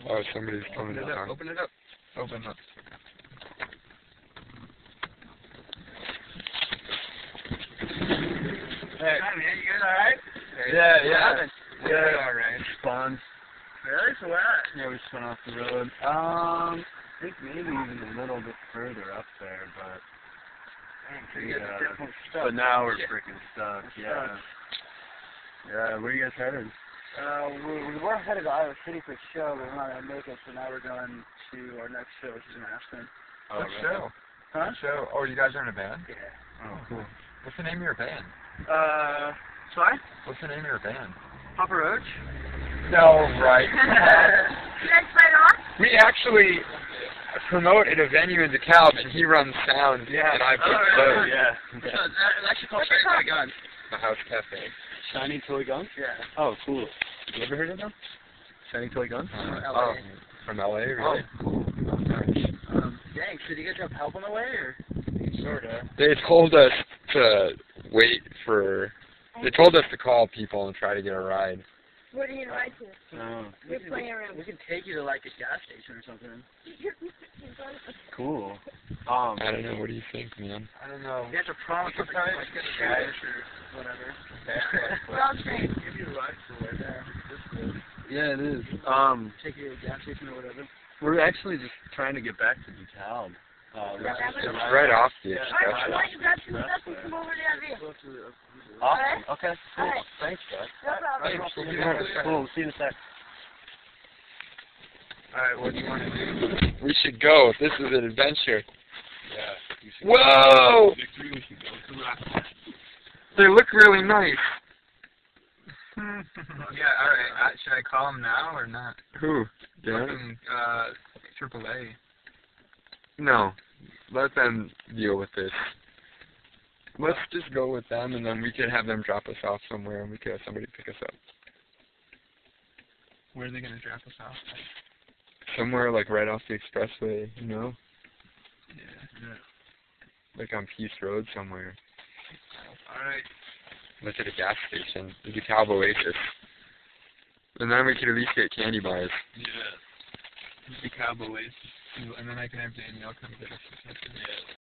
Oh, somebody's coming to talk. Open it up. Open up. Hey, man, you guys alright? Yeah, alright. Fun. Really? So what? Yeah, we spun off the road. I think maybe even a little bit further up there, but... But now we're freaking stuck, yeah. Yeah, where are you guys headed? We were headed to Iowa City for a show, but we're not going to make it, so now we're going to our next show, which is in Aspen. Oh, What show? Huh? What show? Oh, you guys are in a band? Yeah. Oh, cool. What's the name of your band? Sorry? What's the name of your band? Papa Roach? No, right. You guys fight off? We actually promote at a venue in DeKalb, and he runs sound, and I put clothes. Yeah. It's actually called Shiny Toy Guns. The House Cafe. Shiny Toy Guns? Yeah. Oh, cool. You ever heard of them? Shiny Toy Guns? Oh, from LA, really? Dang, so do you guys have help on the way, or? Sorta. They told us to wait for... They told us to call people and try to get a ride. Where do you ride to? You're playing around. We can take you to, like, a gas station or something. Cool. I don't know, what do you think, man? I don't know. You have to promise us, like, get a gas or whatever. We're all straight. Give you a ride for right there. Yeah, it is. Take you to a gas station or whatever. We're actually just trying to get back to DeKalb. It's right off the Alright, expressway. why don't you grab some stuff and come over to that vehicle? Awesome. Okay, cool. Alright. Thanks, guys. No problem. Cool, see you in a sec. Alright, what do you want to do? We should go. This is an adventure. Yeah. Whoa! Victory, we should go. Come on. They look really nice. Yeah, alright. Should I call him now or not? Who? Dan? Fucking, AAA. No. Let them deal with this. Let's just go with them, and then we could have them drop us off somewhere, and we could have somebody pick us up. Where are they going to drop us off? Somewhere, like, right off the expressway, you know? Yeah. Like on Peace Road somewhere. Alright. Like at a gas station. The DeKalb Oasis. And then we could at least get candy bars. Yeah. The Cowboys. And then I can have Danielle come get us or something. Yeah.